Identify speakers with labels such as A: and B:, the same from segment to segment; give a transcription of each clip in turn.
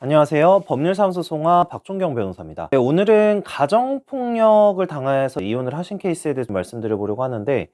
A: 안녕하세요. 법률사무소 송하 박종경 변호사입니다. 네, 오늘은 가정폭력을 당해서 이혼을 하신 케이스에 대해서 말씀드려보려고 하는데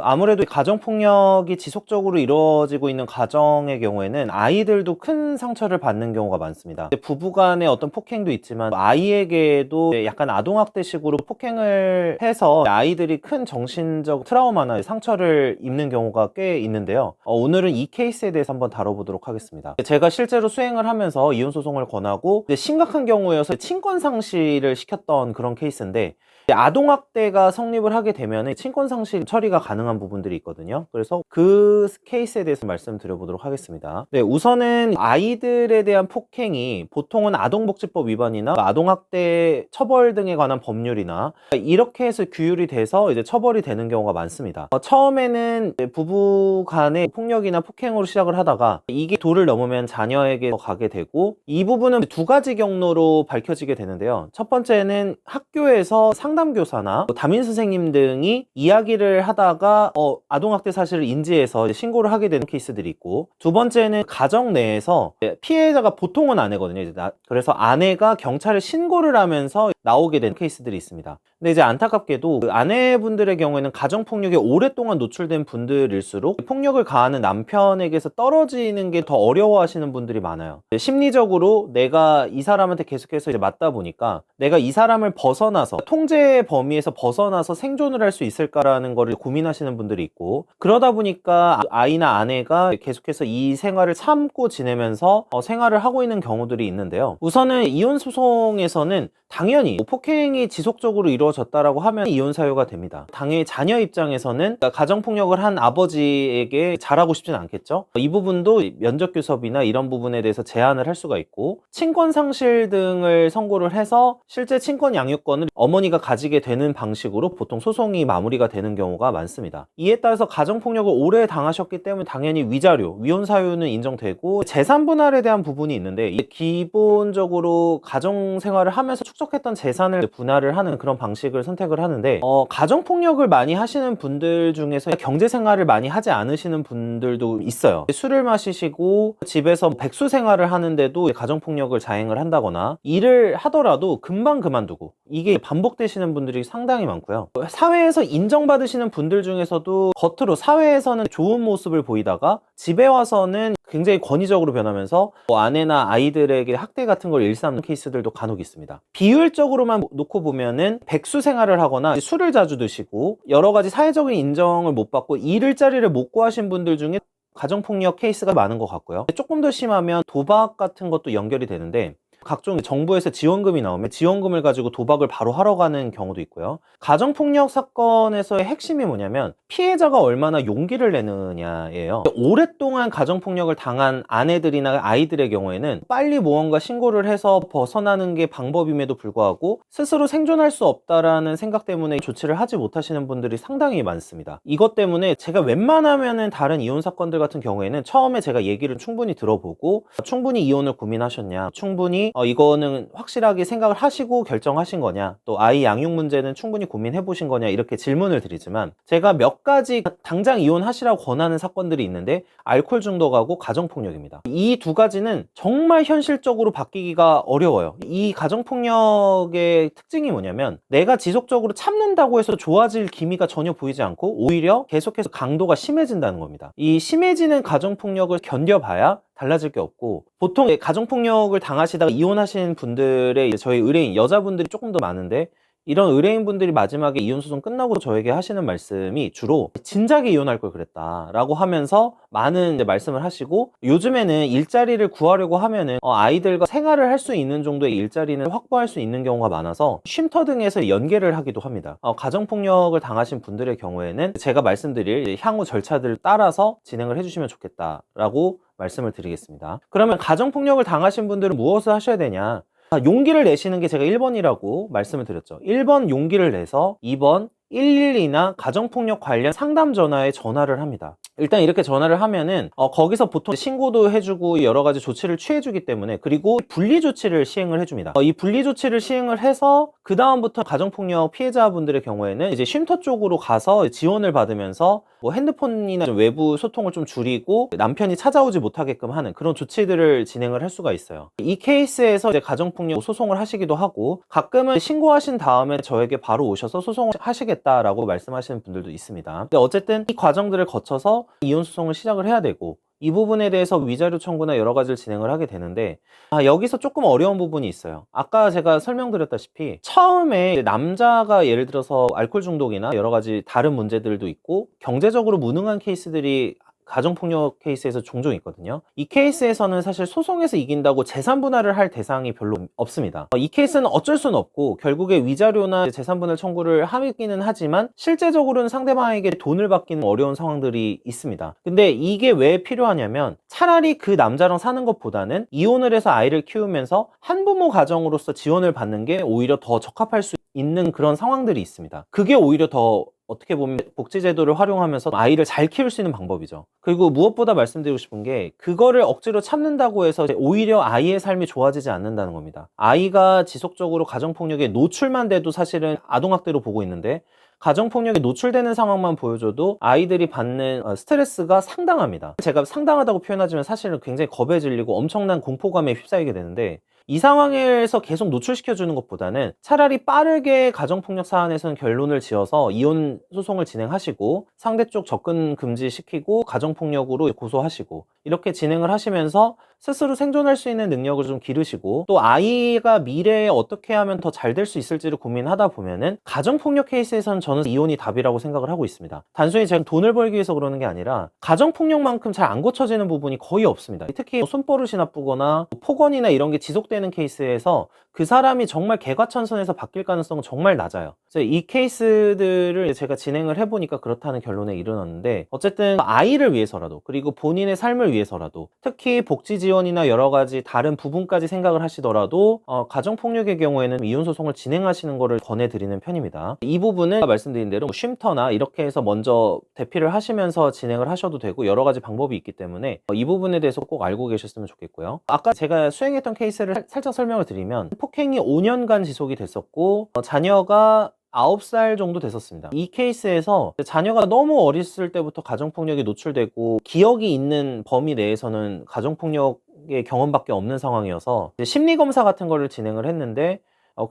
A: 아무래도 가정폭력이 지속적으로 이루어지고 있는 가정의 경우에는 아이들도 큰 상처를 받는 경우가 많습니다. 부부간의 어떤 폭행도 있지만 아이에게도 약간 아동학대식으로 폭행을 해서 아이들이 큰 정신적 트라우마나 상처를 입는 경우가 꽤 있는데요. 오늘은 이 케이스에 대해서 한번 다뤄보도록 하겠습니다. 제가 실제로 수행을 하면서 이혼소송을 권하고 심각한 경우여서 친권상실을 시켰던 그런 케이스인데, 아동학대가 성립을 하게 되면 친권상실 처리가 가능한 부분들이 있거든요. 그래서 그 케이스에 대해서 말씀드려보도록 하겠습니다. 네, 우선은 아이들에 대한 폭행이 보통은 아동복지법 위반이나 아동학대 처벌 등에 관한 법률이나 이렇게 해서 규율이 돼서 이제 처벌이 되는 경우가 많습니다. 처음에는 부부 간의 폭력이나 폭행으로 시작을 하다가 이게 도를 넘으면 자녀에게 가게 되고, 이 부분은 두 가지 경로로 밝혀지게 되는데요. 첫 번째는 학교에서 상담교사나 담임 선생님 등이 이야기를 하다가 아동학대 사실을 인지해서 신고를 하게 되는 케이스들이 있고, 두 번째는 가정 내에서 피해자가 보통은 아내거든요. 그래서 아내가 경찰에 신고를 하면서 나오게 된 케이스들이 있습니다. 근데 이제 안타깝게도 그 아내분들의 경우에는 가정폭력에 오랫동안 노출된 분들일수록 폭력을 가하는 남편에게서 떨어지는 게 더 어려워하시는 분들이 많아요. 심리적으로 내가 이 사람한테 계속해서 이제 맞다 보니까 내가 이 사람을 벗어나서 통제의 범위에서 벗어나서 생존을 할 수 있을까라는 거를 고민하시는 분들이 있고, 그러다 보니까 아이나 아내가 계속해서 이 생활을 참고 지내면서 생활을 하고 있는 경우들이 있는데요. 우선은 이혼 소송에서는 당연히 폭행이 지속적으로 이루어졌다라고 하면 이혼 사유가 됩니다. 당연히 자녀 입장에서는 가정폭력을 한 아버지에게 잘하고 싶진 않겠죠. 이 부분도 면접교섭이나 이런 부분에 대해서 제한을 할 수가 있고, 친권상실 등을 선고를 해서 실제 친권 양육권을 어머니가 가지게 되는 방식으로 보통 소송이 마무리가 되는 경우가 많습니다. 이에 따라서 가정폭력을 오래 당하셨기 때문에 당연히 위자료, 위혼 사유는 인정되고, 재산 분할에 대한 부분이 있는데, 기본적으로 가정생활을 하면서 축적했던 재산을 분할을 하는 그런 방식을 선택을 하는데, 가정폭력을 많이 하시는 분들 중에서 경제생활을 많이 하지 않으시는 분들도 있어요. 술을 마시시고 집에서 백수 생활을 하는데도 가정폭력을 자행을 한다거나, 일을 하더라도 금방 그만두고, 이게 반복되시는 분들이 상당히 많고요. 사회에서 인정받으시는 분들 중에서도 겉으로 사회에서는 좋은 모습을 보이다가 집에 와서는 굉장히 권위적으로 변하면서 아내나 아이들에게 학대 같은 걸 일삼는 케이스들도 간혹 있습니다. 비율적으로만 놓고 보면은 백수 생활을 하거나 술을 자주 드시고 여러 가지 사회적인 인정을 못 받고 일자리를 못 구하신 분들 중에 가정폭력 케이스가 많은 것 같고요. 조금 더 심하면 도박 같은 것도 연결이 되는데, 각종 정부에서 지원금이 나오면 지원금을 가지고 도박을 바로 하러 가는 경우도 있고요. 가정폭력 사건에서의 핵심이 뭐냐면 피해자가 얼마나 용기를 내느냐예요. 오랫동안 가정폭력을 당한 아내들이나 아이들의 경우에는 빨리 무언가 신고를 해서 벗어나는 게 방법임에도 불구하고 스스로 생존할 수 없다라는 생각 때문에 조치를 하지 못하시는 분들이 상당히 많습니다. 이것 때문에 제가 웬만하면은 다른 이혼 사건들 같은 경우에는 처음에 제가 얘기를 충분히 들어보고, 충분히 이혼을 고민하셨냐, 충분히 이거는 확실하게 생각을 하시고 결정하신 거냐, 또 아이 양육 문제는 충분히 고민해 보신 거냐, 이렇게 질문을 드리지만, 제가 몇 가지 당장 이혼하시라고 권하는 사건들이 있는데 알코올 중독하고 가정폭력입니다. 이 두 가지는 정말 현실적으로 바뀌기가 어려워요. 이 가정폭력의 특징이 뭐냐면 내가 지속적으로 참는다고 해서 좋아질 기미가 전혀 보이지 않고 오히려 계속해서 강도가 심해진다는 겁니다. 이 심해지는 가정폭력을 견뎌봐야 달라질 게 없고, 보통 가정폭력을 당하시다가 이혼하신 분들의 저희 의뢰인 여자분들이 조금 더 많은데, 이런 의뢰인분들이 마지막에 이혼소송 끝나고 저에게 하시는 말씀이 주로 진작에 이혼할 걸 그랬다 라고 하면서 많은 말씀을 하시고, 요즘에는 일자리를 구하려고 하면은 아이들과 생활을 할 수 있는 정도의 일자리는 확보할 수 있는 경우가 많아서 쉼터 등에서 연계를 하기도 합니다. 가정폭력을 당하신 분들의 경우에는 제가 말씀드릴 향후 절차들을 따라서 진행을 해주시면 좋겠다라고 말씀을 드리겠습니다. 그러면 가정폭력을 당하신 분들은 무엇을 하셔야 되냐? 용기를 내시는 게 제가 1번이라고 말씀을 드렸죠. 1번 용기를 내서 2번 112나 가정폭력 관련 상담 전화에 전화를 합니다. 일단 이렇게 전화를 하면은 거기서 보통 신고도 해주고 여러 가지 조치를 취해주기 때문에, 그리고 분리 조치를 시행을 해줍니다. 이 분리 조치를 시행을 해서 그 다음부터 가정폭력 피해자분들의 경우에는 이제 쉼터 쪽으로 가서 지원을 받으면서 뭐 핸드폰이나 좀 외부 소통을 좀 줄이고 남편이 찾아오지 못하게끔 하는 그런 조치들을 진행을 할 수가 있어요. 이 케이스에서 이제 가정폭력 소송을 하시기도 하고, 가끔은 신고하신 다음에 저에게 바로 오셔서 소송을 하시겠다라고 말씀하시는 분들도 있습니다. 근데 어쨌든 이 과정들을 거쳐서 이혼 소송을 시작을 해야 되고, 이 부분에 대해서 위자료 청구나 여러 가지를 진행을 하게 되는데, 여기서 조금 어려운 부분이 있어요. 아까 제가 설명드렸다시피 처음에 남자가 예를 들어서 알코올 중독이나 여러 가지 다른 문제들도 있고 경제적으로 무능한 케이스들이 가정폭력 케이스에서 종종 있거든요. 이 케이스에서는 사실 소송에서 이긴다고 재산 분할을 할 대상이 별로 없습니다. 이 케이스는 어쩔 수는 없고 결국에 위자료나 재산 분할 청구를 하기는 하지만 실제적으로는 상대방에게 돈을 받기는 어려운 상황들이 있습니다. 근데 이게 왜 필요하냐면, 차라리 그 남자랑 사는 것보다는 이혼을 해서 아이를 키우면서 한부모 가정으로서 지원을 받는 게 오히려 더 적합할 수 있는 그런 상황들이 있습니다. 그게 오히려 더 어떻게 보면 복지제도를 활용하면서 아이를 잘 키울 수 있는 방법이죠. 그리고 무엇보다 말씀드리고 싶은 게, 그거를 억지로 참는다고 해서 오히려 아이의 삶이 좋아지지 않는다는 겁니다. 아이가 지속적으로 가정폭력에 노출만 돼도 사실은 아동학대로 보고 있는데, 가정폭력에 노출되는 상황만 보여줘도 아이들이 받는 스트레스가 상당합니다. 제가 상당하다고 표현하지만 사실은 굉장히 겁에 질리고 엄청난 공포감에 휩싸이게 되는데, 이 상황에서 계속 노출시켜주는 것보다는 차라리 빠르게 가정폭력 사안에서는 결론을 지어서 이혼 소송을 진행하시고 상대 쪽 접근 금지시키고 가정폭력으로 고소하시고, 이렇게 진행을 하시면서 스스로 생존할 수 있는 능력을 좀 기르시고, 또 아이가 미래에 어떻게 하면 더 잘 될 수 있을지를 고민하다 보면은 가정폭력 케이스에서는 저는 이혼이 답이라고 생각을 하고 있습니다. 단순히 제가 돈을 벌기 위해서 그러는 게 아니라 가정폭력만큼 잘 안 고쳐지는 부분이 거의 없습니다. 특히 손버릇이 나쁘거나 폭언이나 이런 게 지속되는 케이스에서 그 사람이 정말 개과천선에서 바뀔 가능성은 정말 낮아요. 그래서 이 케이스들을 제가 진행을 해보니까 그렇다는 결론에 이르렀는데, 어쨌든 아이를 위해서라도, 그리고 본인의 삶을 위해서라도, 특히 복지 지원이나 여러 가지 다른 부분까지 생각을 하시더라도 가정폭력의 경우에는 이혼 소송을 진행하시는 것을 권해드리는 편입니다. 이 부분은 말씀드린 대로 쉼터나 이렇게 해서 먼저 대피를 하시면서 진행을 하셔도 되고 여러 가지 방법이 있기 때문에 이 부분에 대해서 꼭 알고 계셨으면 좋겠고요. 아까 제가 수행했던 케이스를 살짝 설명을 드리면, 폭행이 5년간 지속이 됐었고 자녀가 9살 정도 됐었습니다. 이 케이스에서 자녀가 너무 어렸을 때부터 가정폭력에 노출되고 기억이 있는 범위 내에서는 가정폭력의 경험밖에 없는 상황이어서 심리검사 같은 거를 진행을 했는데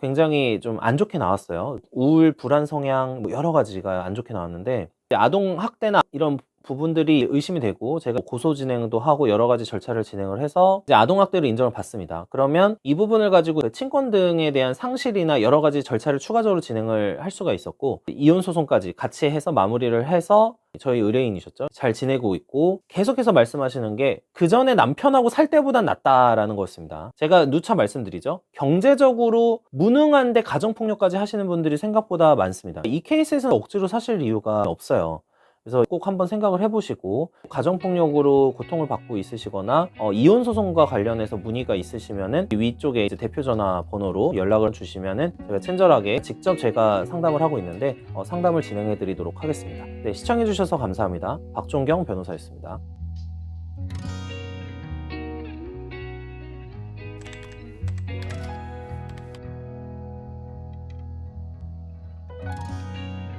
A: 굉장히 좀 안 좋게 나왔어요. 우울, 불안 성향 뭐 여러 가지가 안 좋게 나왔는데, 아동 학대나 이런 부분들이 의심이 되고 제가 고소 진행도 하고 여러 가지 절차를 진행을 해서 이제 아동학대를 인정을 받습니다. 그러면 이 부분을 가지고 친권 등에 대한 상실이나 여러 가지 절차를 추가적으로 진행을 할 수가 있었고, 이혼 소송까지 같이 해서 마무리를 해서 저희 의뢰인이셨죠, 잘 지내고 있고, 계속해서 말씀하시는 게 그 전에 남편하고 살 때보단 낫다라는 거였습니다. 제가 누차 말씀드리죠, 경제적으로 무능한데 가정폭력까지 하시는 분들이 생각보다 많습니다. 이 케이스에서는 억지로 사실 이유가 없어요. 그래서 꼭 한번 생각을 해보시고, 가정폭력으로 고통을 받고 있으시거나 이혼 소송과 관련해서 문의가 있으시면은 위쪽에 이제 대표 전화 번호로 연락을 주시면은 제가 친절하게 직접 제가 상담을 하고 있는데 상담을 진행해 드리도록 하겠습니다. 네, 시청해 주셔서 감사합니다. 박종경 변호사였습니다.